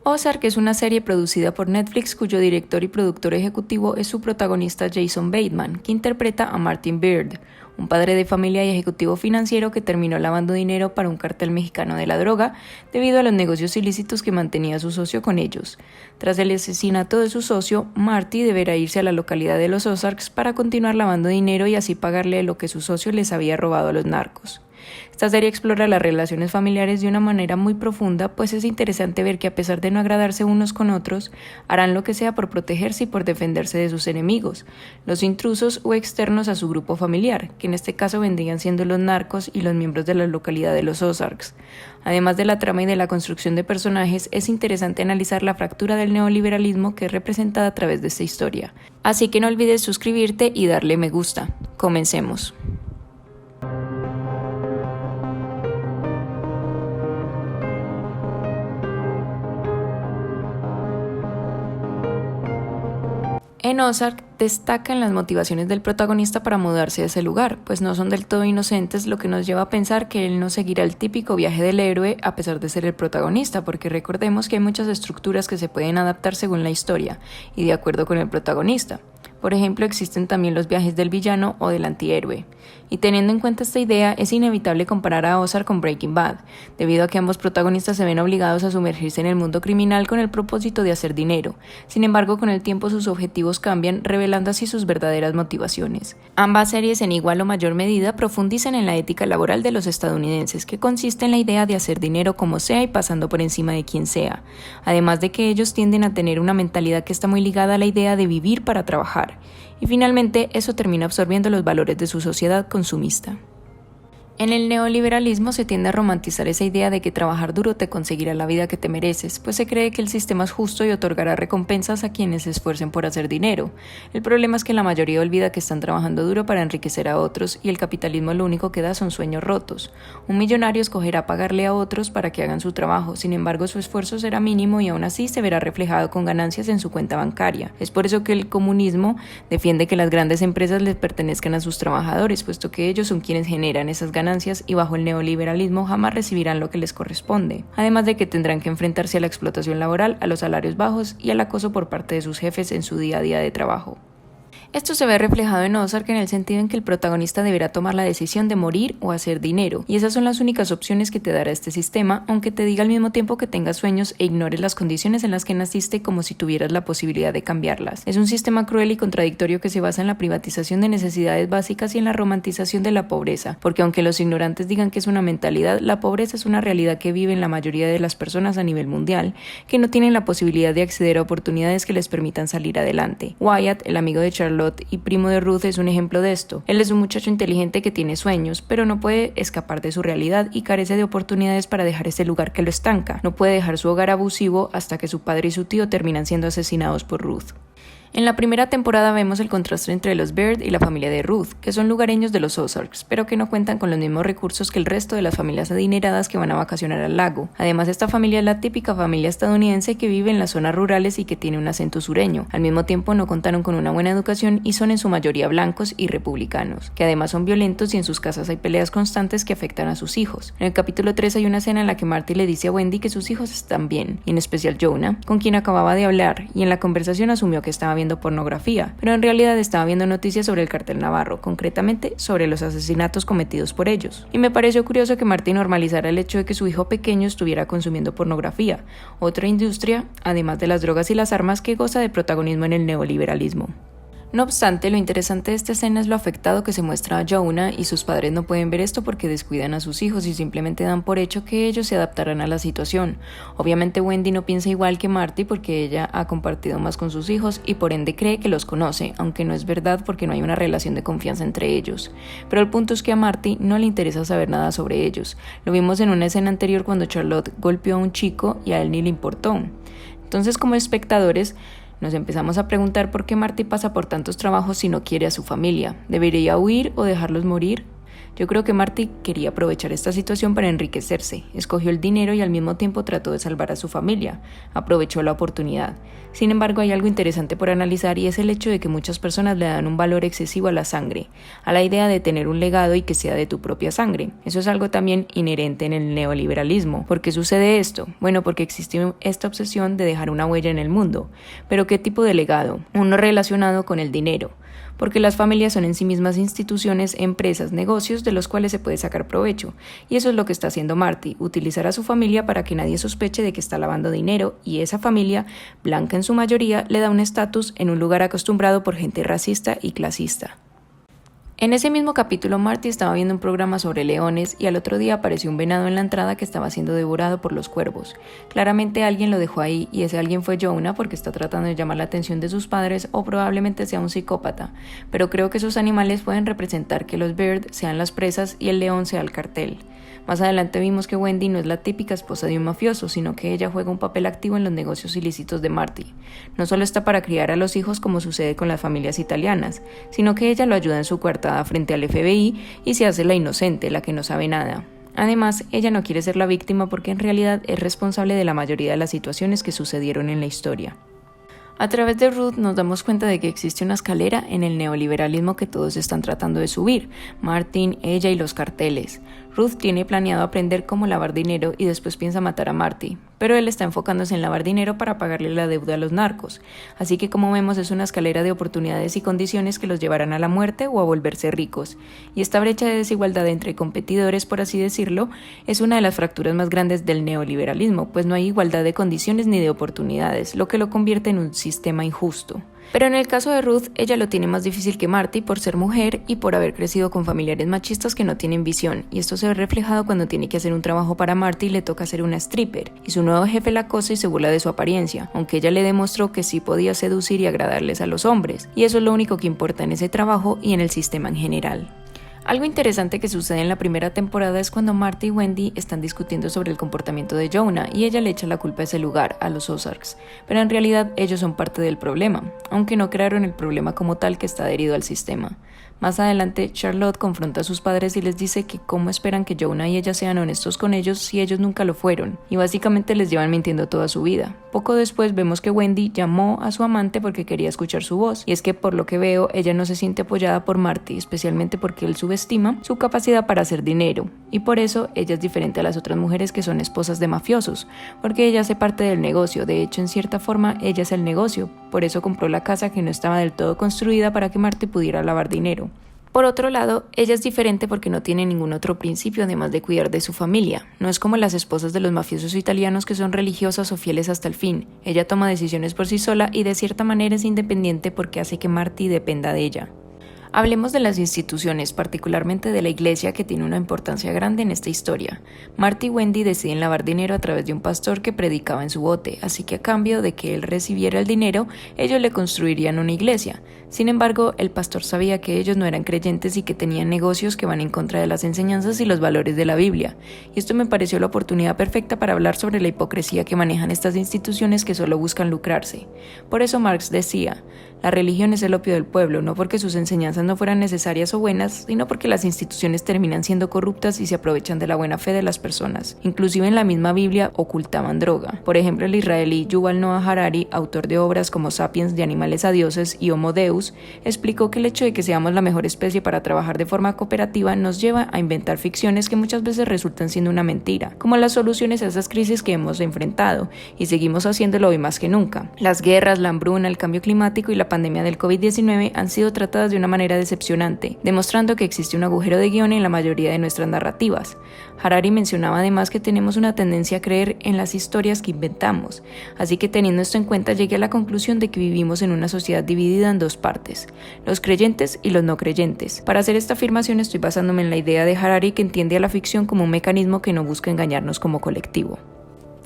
Ozark es una serie producida por Netflix cuyo director y productor ejecutivo es su protagonista Jason Bateman, que interpreta a Martin Beard, un padre de familia y ejecutivo financiero que terminó lavando dinero para un cartel mexicano de la droga debido a los negocios ilícitos que mantenía su socio con ellos. Tras el asesinato de su socio, Marty deberá irse a la localidad de los Ozarks para continuar lavando dinero y así pagarle lo que su socio les había robado a los narcos. Esta serie explora las relaciones familiares de una manera muy profunda, pues es interesante ver que a pesar de no agradarse unos con otros, harán lo que sea por protegerse y por defenderse de sus enemigos, los intrusos o externos a su grupo familiar, que en este caso vendrían siendo los narcos y los miembros de la localidad de los Ozarks. Además de la trama y de la construcción de personajes, es interesante analizar la fractura del neoliberalismo que es representada a través de esta historia. Así que no olvides suscribirte y darle me gusta. Comencemos. En Ozark destacan las motivaciones del protagonista para mudarse a ese lugar, pues no son del todo inocentes, lo que nos lleva a pensar que él no seguirá el típico viaje del héroe a pesar de ser el protagonista, porque recordemos que hay muchas estructuras que se pueden adaptar según la historia y de acuerdo con el protagonista. Por ejemplo, existen también los viajes del villano o del antihéroe. Y teniendo en cuenta esta idea, es inevitable comparar a Ozark con Breaking Bad, debido a que ambos protagonistas se ven obligados a sumergirse en el mundo criminal con el propósito de hacer dinero. Sin embargo, con el tiempo sus objetivos cambian, revelando así sus verdaderas motivaciones. Ambas series en igual o mayor medida profundizan en la ética laboral de los estadounidenses, que consiste en la idea de hacer dinero como sea y pasando por encima de quien sea. Además de que ellos tienden a tener una mentalidad que está muy ligada a la idea de vivir para trabajar. Y finalmente eso termina absorbiendo los valores de su sociedad consumista. En el neoliberalismo se tiende a romantizar esa idea de que trabajar duro te conseguirá la vida que te mereces, pues se cree que el sistema es justo y otorgará recompensas a quienes se esfuercen por hacer dinero. El problema es que la mayoría olvida que están trabajando duro para enriquecer a otros y el capitalismo lo único que da son sueños rotos. Un millonario escogerá pagarle a otros para que hagan su trabajo, sin embargo su esfuerzo será mínimo y aún así se verá reflejado con ganancias en su cuenta bancaria. Es por eso que el comunismo defiende que las grandes empresas les pertenezcan a sus trabajadores, puesto que ellos son quienes generan esas ganancias y bajo el neoliberalismo jamás recibirán lo que les corresponde, además de que tendrán que enfrentarse a la explotación laboral, a los salarios bajos y al acoso por parte de sus jefes en su día a día de trabajo. Esto se ve reflejado en Ozark en el sentido en que el protagonista deberá tomar la decisión de morir o hacer dinero, y esas son las únicas opciones que te dará este sistema, aunque te diga al mismo tiempo que tengas sueños e ignores las condiciones en las que naciste como si tuvieras la posibilidad de cambiarlas. Es un sistema cruel y contradictorio que se basa en la privatización de necesidades básicas y en la romantización de la pobreza, porque aunque los ignorantes digan que es una mentalidad, la pobreza es una realidad que viven la mayoría de las personas a nivel mundial, que no tienen la posibilidad de acceder a oportunidades que les permitan salir adelante. Wyatt, el amigo de Charlotte y primo de Ruth, es un ejemplo de esto. Él es un muchacho inteligente que tiene sueños, pero no puede escapar de su realidad y carece de oportunidades para dejar ese lugar que lo estanca. No puede dejar su hogar abusivo hasta que su padre y su tío terminan siendo asesinados por Ruth. En la primera temporada vemos el contraste entre los Beard y la familia de Ruth, que son lugareños de los Ozarks, pero que no cuentan con los mismos recursos que el resto de las familias adineradas que van a vacacionar al lago. Además, esta familia es la típica familia estadounidense que vive en las zonas rurales y que tiene un acento sureño. Al mismo tiempo, no contaron con una buena educación y son en su mayoría blancos y republicanos, que además son violentos y en sus casas hay peleas constantes que afectan a sus hijos. En el capítulo 3 hay una escena en la que Marty le dice a Wendy que sus hijos están bien, y en especial Jonah, con quien acababa de hablar, y en la conversación asumió que estaba viendo pornografía, pero en realidad estaba viendo noticias sobre el cartel Navarro, concretamente sobre los asesinatos cometidos por ellos. Y me pareció curioso que Marty normalizara el hecho de que su hijo pequeño estuviera consumiendo pornografía, otra industria, además de las drogas y las armas, que goza de protagonismo en el neoliberalismo. No obstante, lo interesante de esta escena es lo afectado que se muestra a Jonah, y sus padres no pueden ver esto porque descuidan a sus hijos y simplemente dan por hecho que ellos se adaptarán a la situación. Obviamente Wendy no piensa igual que Marty porque ella ha compartido más con sus hijos y por ende cree que los conoce, aunque no es verdad porque no hay una relación de confianza entre ellos. Pero el punto es que a Marty no le interesa saber nada sobre ellos. Lo vimos en una escena anterior cuando Charlotte golpeó a un chico y a él ni le importó. Entonces, como espectadores, nos empezamos a preguntar por qué Marty pasa por tantos trabajos si no quiere a su familia. ¿Debería huir o dejarlos morir? Yo creo que Marty quería aprovechar esta situación para enriquecerse, escogió el dinero y al mismo tiempo trató de salvar a su familia, aprovechó la oportunidad. Sin embargo, hay algo interesante por analizar y es el hecho de que muchas personas le dan un valor excesivo a la sangre, a la idea de tener un legado y que sea de tu propia sangre. Eso es algo también inherente en el neoliberalismo. ¿Por qué sucede esto? Bueno, porque existe esta obsesión de dejar una huella en el mundo. ¿Pero qué tipo de legado? Uno relacionado con el dinero. Porque las familias son en sí mismas instituciones, empresas, negocios de los cuales se puede sacar provecho. Y eso es lo que está haciendo Marty, utilizar a su familia para que nadie sospeche de que está lavando dinero y esa familia, blanca en su mayoría, le da un estatus en un lugar acostumbrado por gente racista y clasista. En ese mismo capítulo, Marty estaba viendo un programa sobre leones y al otro día apareció un venado en la entrada que estaba siendo devorado por los cuervos. Claramente alguien lo dejó ahí y ese alguien fue Jonah porque está tratando de llamar la atención de sus padres o probablemente sea un psicópata, pero creo que esos animales pueden representar que los Byrd sean las presas y el león sea el cartel. Más adelante vimos que Wendy no es la típica esposa de un mafioso, sino que ella juega un papel activo en los negocios ilícitos de Marty. No solo está para criar a los hijos como sucede con las familias italianas, sino que ella lo ayuda en su coartada frente al FBI y se hace la inocente, la que no sabe nada. Además, ella no quiere ser la víctima porque en realidad es responsable de la mayoría de las situaciones que sucedieron en la historia. A través de Ruth nos damos cuenta de que existe una escalera en el neoliberalismo que todos están tratando de subir, Martin, ella y los carteles. Ruth tiene planeado aprender cómo lavar dinero y después piensa matar a Marty, pero él está enfocándose en lavar dinero para pagarle la deuda a los narcos, así que como vemos es una escalera de oportunidades y condiciones que los llevarán a la muerte o a volverse ricos, y esta brecha de desigualdad entre competidores, por así decirlo, es una de las fracturas más grandes del neoliberalismo, pues no hay igualdad de condiciones ni de oportunidades, lo que lo convierte en un sistema injusto. Pero en el caso de Ruth, ella lo tiene más difícil que Marty por ser mujer y por haber crecido con familiares machistas que no tienen visión, y esto se ve reflejado cuando tiene que hacer un trabajo para Marty y le toca ser una stripper, y su nuevo jefe la acosa y se burla de su apariencia, aunque ella le demostró que sí podía seducir y agradarles a los hombres, y eso es lo único que importa en ese trabajo y en el sistema en general. Algo interesante que sucede en la primera temporada es cuando Marty y Wendy están discutiendo sobre el comportamiento de Jonah y ella le echa la culpa a ese lugar, a los Ozarks, pero en realidad ellos son parte del problema, aunque no crearon el problema como tal que está adherido al sistema. Más adelante, Charlotte confronta a sus padres y les dice que cómo esperan que Jonah y ella sean honestos con ellos si ellos nunca lo fueron, y básicamente les llevan mintiendo toda su vida. Poco después vemos que Wendy llamó a su amante porque quería escuchar su voz, y es que por lo que veo, ella no se siente apoyada por Marty, especialmente porque él subestima su capacidad para hacer dinero, y por eso ella es diferente a las otras mujeres que son esposas de mafiosos, porque ella hace parte del negocio, de hecho en cierta forma ella es el negocio, por eso compró la casa que no estaba del todo construida para que Marty pudiera lavar dinero. Por otro lado, ella es diferente porque no tiene ningún otro principio además de cuidar de su familia. No es como las esposas de los mafiosos italianos que son religiosas o fieles hasta el fin. Ella toma decisiones por sí sola y de cierta manera es independiente porque hace que Marty dependa de ella. Hablemos de las instituciones, particularmente de la iglesia, que tiene una importancia grande en esta historia. Marty y Wendy deciden lavar dinero a través de un pastor que predicaba en su bote, así que a cambio de que él recibiera el dinero, ellos le construirían una iglesia. Sin embargo, el pastor sabía que ellos no eran creyentes y que tenían negocios que van en contra de las enseñanzas y los valores de la Biblia. Y esto me pareció la oportunidad perfecta para hablar sobre la hipocresía que manejan estas instituciones que solo buscan lucrarse. Por eso Marx decía: la religión es el opio del pueblo, no porque sus enseñanzas no fueran necesarias o buenas, sino porque las instituciones terminan siendo corruptas y se aprovechan de la buena fe de las personas. Inclusive en la misma Biblia ocultaban droga. Por ejemplo, el israelí Yuval Noah Harari, autor de obras como Sapiens, de animales a dioses y Homo Deus, explicó que el hecho de que seamos la mejor especie para trabajar de forma cooperativa nos lleva a inventar ficciones que muchas veces resultan siendo una mentira, como las soluciones a esas crisis que hemos enfrentado, y seguimos haciéndolo hoy más que nunca. Las guerras, la hambruna, el cambio climático y la pandemia del COVID-19 han sido tratadas de una manera decepcionante, demostrando que existe un agujero de guión en la mayoría de nuestras narrativas. Harari mencionaba además que tenemos una tendencia a creer en las historias que inventamos, así que teniendo esto en cuenta llegué a la conclusión de que vivimos en una sociedad dividida en dos partes, los creyentes y los no creyentes. Para hacer esta afirmación estoy basándome en la idea de Harari, que entiende a la ficción como un mecanismo que no busca engañarnos como colectivo.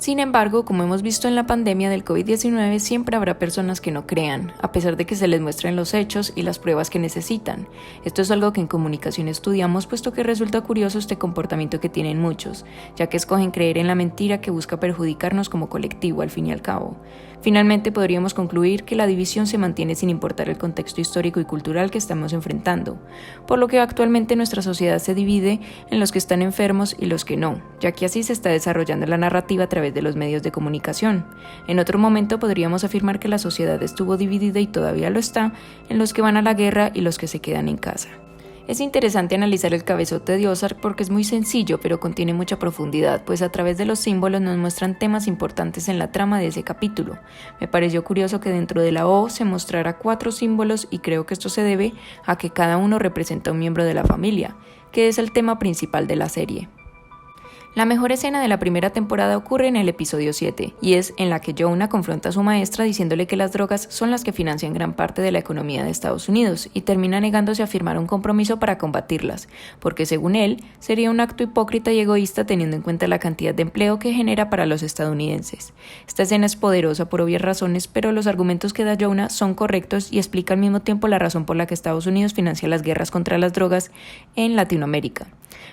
Sin embargo, como hemos visto en la pandemia del COVID-19, siempre habrá personas que no crean, a pesar de que se les muestren los hechos y las pruebas que necesitan. Esto es algo que en comunicación estudiamos, puesto que resulta curioso este comportamiento que tienen muchos, ya que escogen creer en la mentira que busca perjudicarnos como colectivo al fin y al cabo. Finalmente, podríamos concluir que la división se mantiene sin importar el contexto histórico y cultural que estamos enfrentando, por lo que actualmente nuestra sociedad se divide en los que están enfermos y los que no, ya que así se está desarrollando la narrativa a través de los medios de comunicación. En otro momento podríamos afirmar que la sociedad estuvo dividida y todavía lo está en los que van a la guerra y los que se quedan en casa. Es interesante analizar el cabezote de Ozark porque es muy sencillo, pero contiene mucha profundidad, pues a través de los símbolos nos muestran temas importantes en la trama de ese capítulo. Me pareció curioso que dentro de la O se mostrara 4 símbolos y creo que esto se debe a que cada uno representa un miembro de la familia, que es el tema principal de la serie. La mejor escena de la primera temporada ocurre en el episodio 7, y es en la que Jonah confronta a su maestra diciéndole que las drogas son las que financian gran parte de la economía de Estados Unidos, y termina negándose a firmar un compromiso para combatirlas, porque según él, sería un acto hipócrita y egoísta teniendo en cuenta la cantidad de empleo que genera para los estadounidenses. Esta escena es poderosa por obvias razones, pero los argumentos que da Jonah son correctos y explica al mismo tiempo la razón por la que Estados Unidos financia las guerras contra las drogas en Latinoamérica.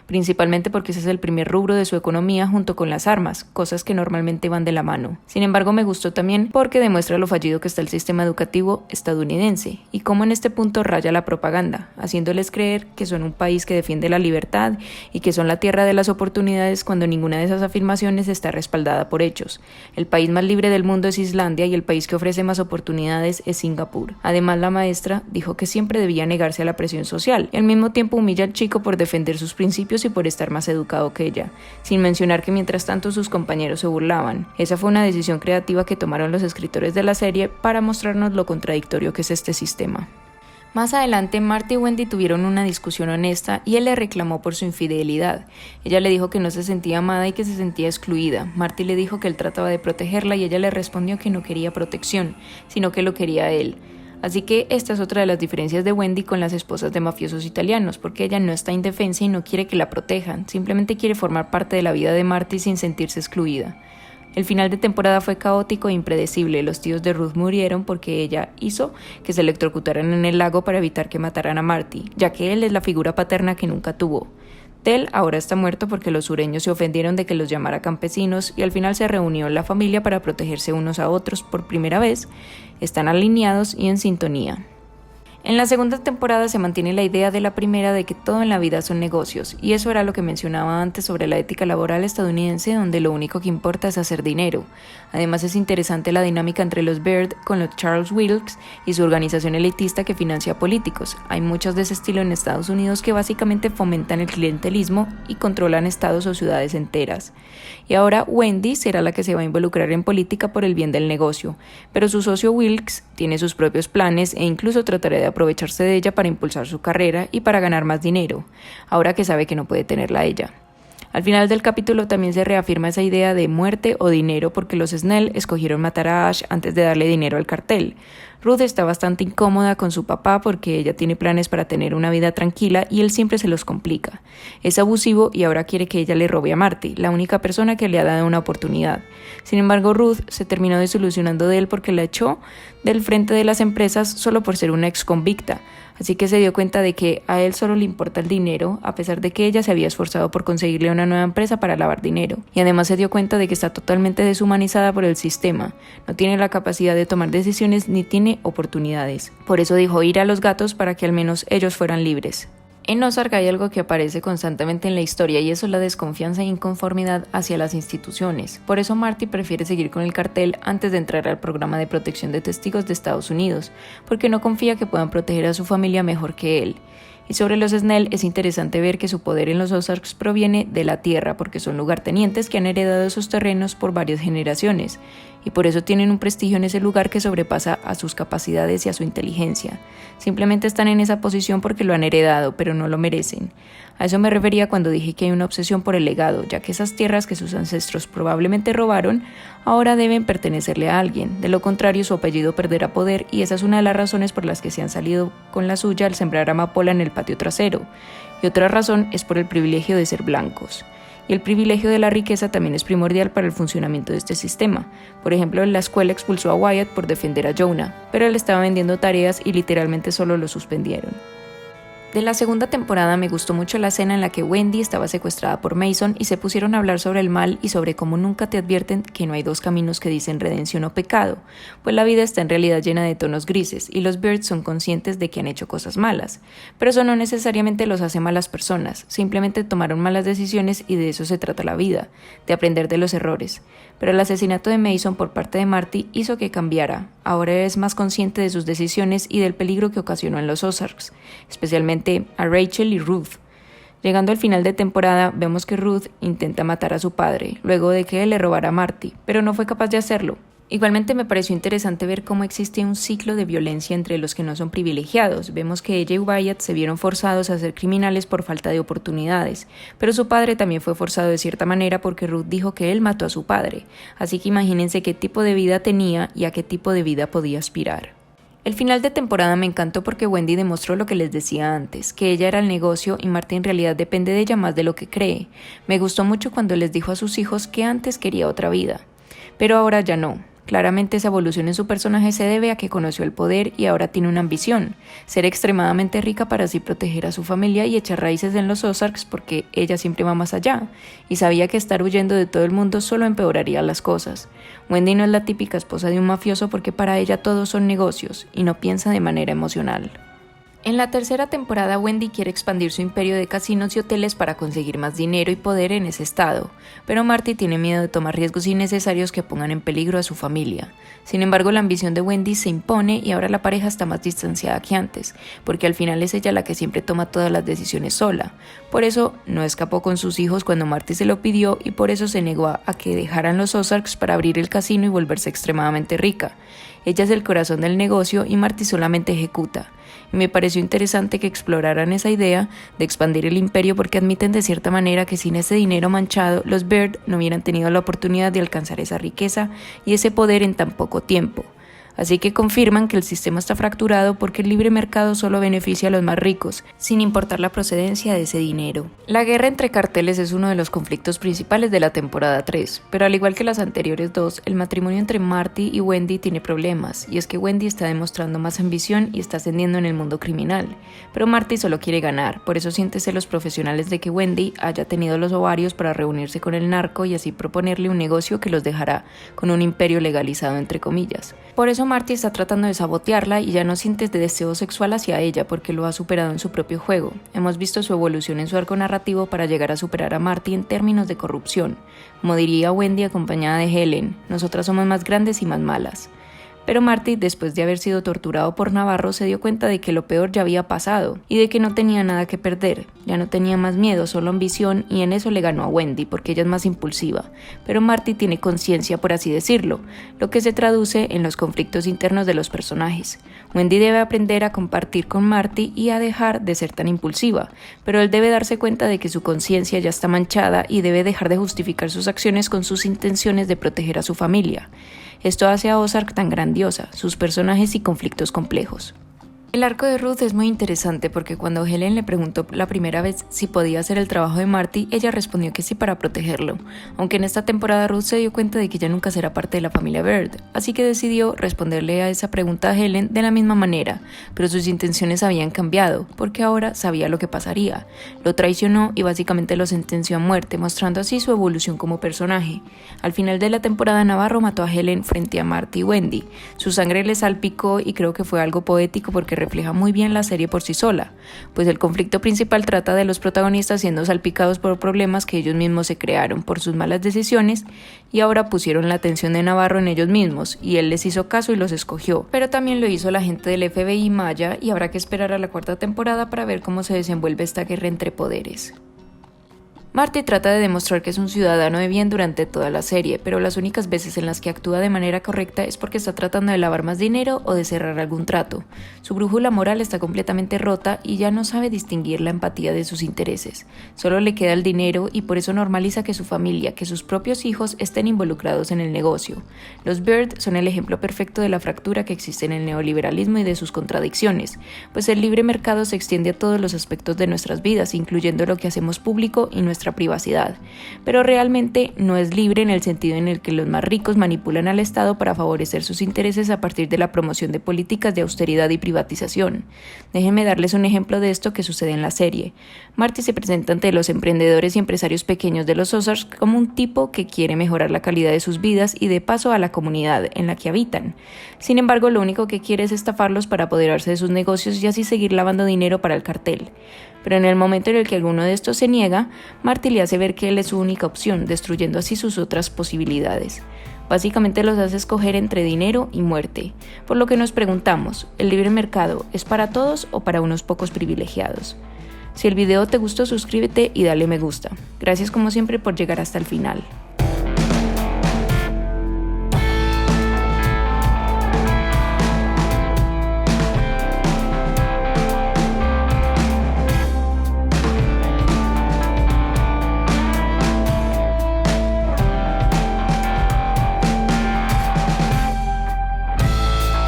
Principalmente porque ese es el primer rubro de su economía junto con las armas, cosas que normalmente van de la mano. Sin embargo, me gustó también porque demuestra lo fallido que está el sistema educativo estadounidense y cómo en este punto raya la propaganda, haciéndoles creer que son un país que defiende la libertad y que son la tierra de las oportunidades cuando ninguna de esas afirmaciones está respaldada por hechos. El país más libre del mundo es Islandia y el país que ofrece más oportunidades es Singapur. Además, la maestra dijo que siempre debía negarse a la presión social y al mismo tiempo humilla al chico por defender sus principios y por estar más educado que ella, sin mencionar que mientras tanto sus compañeros se burlaban. Esa fue una decisión creativa que tomaron los escritores de la serie para mostrarnos lo contradictorio que es este sistema. Más adelante, Marty y Wendy tuvieron una discusión honesta y él le reclamó por su infidelidad. Ella le dijo que no se sentía amada y que se sentía excluida. Marty le dijo que él trataba de protegerla y ella le respondió que no quería protección, sino que lo quería a él. Así que esta es otra de las diferencias de Wendy con las esposas de mafiosos italianos, porque ella no está indefensa y no quiere que la protejan, simplemente quiere formar parte de la vida de Marty sin sentirse excluida. El final de temporada fue caótico e impredecible. Los tíos de Ruth murieron porque ella hizo que se electrocutaran en el lago para evitar que mataran a Marty, ya que él es la figura paterna que nunca tuvo. Tel ahora está muerto porque los sureños se ofendieron de que los llamara campesinos y al final se reunió la familia para protegerse unos a otros por primera vez. Están alineados y en sintonía. En la segunda temporada se mantiene la idea de la primera de que todo en la vida son negocios, y eso era lo que mencionaba antes sobre la ética laboral estadounidense, donde lo único que importa es hacer dinero. Además es interesante la dinámica entre los Byrd con los Charles Wilkes y su organización elitista que financia políticos. Hay muchos de ese estilo en Estados Unidos que básicamente fomentan el clientelismo y controlan estados o ciudades enteras. Y ahora Wendy será la que se va a involucrar en política por el bien del negocio, pero su socio Wilkes tiene sus propios planes e incluso tratará de aprovecharse de ella para impulsar su carrera y para ganar más dinero, ahora que sabe que no puede tenerla a ella. Al final del capítulo también se reafirma esa idea de muerte o dinero porque los Snell escogieron matar a Ash antes de darle dinero al cartel. Ruth está bastante incómoda con su papá porque ella tiene planes para tener una vida tranquila y él siempre se los complica. Es abusivo y ahora quiere que ella le robe a Marty, la única persona que le ha dado una oportunidad. Sin embargo, Ruth se terminó desilusionando de él porque la echó del frente de las empresas solo por ser una ex convicta. Así que se dio cuenta de que a él solo le importa el dinero, a pesar de que ella se había esforzado por conseguirle una nueva empresa para lavar dinero. Y además se dio cuenta de que está totalmente deshumanizada por el sistema. No tiene la capacidad de tomar decisiones ni tiene oportunidades. Por eso dijo ir a los gatos para que al menos ellos fueran libres. En Ozark hay algo que aparece constantemente en la historia y eso es la desconfianza e inconformidad hacia las instituciones. Por eso Marty prefiere seguir con el cartel antes de entrar al programa de protección de testigos de Estados Unidos, porque no confía que puedan proteger a su familia mejor que él. Y sobre los Snell es interesante ver que su poder en los Ozarks proviene de la tierra, porque son lugartenientes que han heredado esos terrenos por varias generaciones, y por eso tienen un prestigio en ese lugar que sobrepasa a sus capacidades y a su inteligencia. Simplemente están en esa posición porque lo han heredado, pero no lo merecen. A eso me refería cuando dije que hay una obsesión por el legado, ya que esas tierras que sus ancestros probablemente robaron, ahora deben pertenecerle a alguien. De lo contrario, su apellido perderá poder y esa es una de las razones por las que se han salido con la suya al sembrar amapola en el patio trasero. Y otra razón es por el privilegio de ser blancos. y el privilegio de la riqueza también es primordial para el funcionamiento de este sistema. Por ejemplo, la escuela expulsó a Wyatt por defender a Jonah, pero él estaba vendiendo tareas y literalmente solo lo suspendieron. De la segunda temporada me gustó mucho la escena en la que Wendy estaba secuestrada por Mason y se pusieron a hablar sobre el mal y sobre cómo nunca te advierten que no hay dos caminos que dicen redención o pecado, pues la vida está en realidad llena de tonos grises y los Byrdes son conscientes de que han hecho cosas malas, pero eso no necesariamente los hace malas personas, simplemente tomaron malas decisiones y de eso se trata la vida, de aprender de los errores. Pero el asesinato de Mason por parte de Marty hizo que cambiara. Ahora es más consciente de sus decisiones y del peligro que ocasionó en los Ozarks, especialmente a Rachel y Ruth. Llegando al final de temporada, vemos que Ruth intenta matar a su padre, luego de que él le robara a Marty, pero no fue capaz de hacerlo. Igualmente me pareció interesante ver cómo existe un ciclo de violencia entre los que no son privilegiados. Vemos que ella y Wyatt se vieron forzados a ser criminales por falta de oportunidades, pero su padre también fue forzado de cierta manera porque Ruth dijo que él mató a su padre, así que imagínense qué tipo de vida tenía y a qué tipo de vida podía aspirar. El final de temporada me encantó porque Wendy demostró lo que les decía antes, que ella era el negocio y Marty en realidad depende de ella más de lo que cree. Me gustó mucho cuando les dijo a sus hijos que antes quería otra vida, pero ahora ya no. Claramente esa evolución en su personaje se debe a que conoció el poder y ahora tiene una ambición, ser extremadamente rica para así proteger a su familia y echar raíces en los Ozarks porque ella siempre va más allá, y sabía que estar huyendo de todo el mundo solo empeoraría las cosas. Wendy no es la típica esposa de un mafioso porque para ella todos son negocios y no piensa de manera emocional. En la tercera temporada, Wendy quiere expandir su imperio de casinos y hoteles para conseguir más dinero y poder en ese estado, pero Marty tiene miedo de tomar riesgos innecesarios que pongan en peligro a su familia. Sin embargo, la ambición de Wendy se impone y ahora la pareja está más distanciada que antes, porque al final es ella la que siempre toma todas las decisiones sola. Por eso, no escapó con sus hijos cuando Marty se lo pidió y por eso se negó a que dejaran los Ozarks para abrir el casino y volverse extremadamente rica. Ella es el corazón del negocio y Marty solamente ejecuta. Y me pareció interesante que exploraran esa idea de expandir el imperio porque admiten de cierta manera que sin ese dinero manchado, los Byrde no hubieran tenido la oportunidad de alcanzar esa riqueza y ese poder en tan poco tiempo. Así que confirman que el sistema está fracturado porque el libre mercado solo beneficia a los más ricos, sin importar la procedencia de ese dinero. La guerra entre carteles es uno de los conflictos principales de la temporada 3, pero al igual que las anteriores dos, el matrimonio entre Marty y Wendy tiene problemas, y es que Wendy está demostrando más ambición y está ascendiendo en el mundo criminal, pero Marty solo quiere ganar, por eso siente celos profesionales de que Wendy haya tenido los ovarios para reunirse con el narco y así proponerle un negocio que los dejará con un imperio legalizado entre comillas. Por eso Marty está tratando de sabotearla y ya no siente deseo sexual hacia ella porque lo ha superado en su propio juego. Hemos visto su evolución en su arco narrativo para llegar a superar a Marty en términos de corrupción. Como diría Wendy acompañada de Helen, nosotras somos más grandes y más malas. Pero Marty, después de haber sido torturado por Navarro, se dio cuenta de que lo peor ya había pasado y de que no tenía nada que perder. Ya no tenía más miedo, solo ambición, y en eso le ganó a Wendy porque ella es más impulsiva. Pero Marty tiene conciencia, por así decirlo, lo que se traduce en los conflictos internos de los personajes. Wendy debe aprender a compartir con Marty y a dejar de ser tan impulsiva, pero él debe darse cuenta de que su conciencia ya está manchada y debe dejar de justificar sus acciones con sus intenciones de proteger a su familia. Esto hace a Ozark tan grandiosa, sus personajes y conflictos complejos. El arco de Ruth es muy interesante porque cuando Helen le preguntó la primera vez si podía hacer el trabajo de Marty, ella respondió que sí para protegerlo, aunque en esta temporada Ruth se dio cuenta de que ya nunca será parte de la familia Byrde, así que decidió responderle a esa pregunta a Helen de la misma manera, pero sus intenciones habían cambiado, porque ahora sabía lo que pasaría. Lo traicionó y básicamente lo sentenció a muerte, mostrando así su evolución como personaje. Al final de la temporada, Navarro mató a Helen frente a Marty y Wendy. Su sangre le salpicó y creo que fue algo poético porque refleja muy bien la serie por sí sola, pues el conflicto principal trata de los protagonistas siendo salpicados por problemas que ellos mismos se crearon por sus malas decisiones y ahora pusieron la atención de Navarro en ellos mismos y él les hizo caso y los escogió, pero también lo hizo la gente del FBI Maya y habrá que esperar a la cuarta temporada para ver cómo se desenvuelve esta guerra entre poderes. Marty trata de demostrar que es un ciudadano de bien durante toda la serie, pero las únicas veces en las que actúa de manera correcta es porque está tratando de lavar más dinero o de cerrar algún trato. Su brújula moral está completamente rota y ya no sabe distinguir la empatía de sus intereses. Solo le queda el dinero y por eso normaliza que su familia, que sus propios hijos estén involucrados en el negocio. Los Byrde son el ejemplo perfecto de la fractura que existe en el neoliberalismo y de sus contradicciones, pues el libre mercado se extiende a todos los aspectos de nuestras vidas, incluyendo lo que hacemos público y nuestra nuestra privacidad, pero realmente no es libre en el sentido en el que los más ricos manipulan al Estado para favorecer sus intereses a partir de la promoción de políticas de austeridad y privatización. Déjenme darles un ejemplo de esto que sucede en la serie. Marty se presenta ante los emprendedores y empresarios pequeños de los Ozarks como un tipo que quiere mejorar la calidad de sus vidas y de paso a la comunidad en la que habitan. Sin embargo, lo único que quiere es estafarlos para apoderarse de sus negocios y así seguir lavando dinero para el cartel. Pero en el momento en el que alguno de estos se niega, Marty le hace ver que él es su única opción, destruyendo así sus otras posibilidades. Básicamente los hace escoger entre dinero y muerte, por lo que nos preguntamos, ¿el libre mercado es para todos o para unos pocos privilegiados? Si el video te gustó, suscríbete y dale me gusta. Gracias como siempre por llegar hasta el final.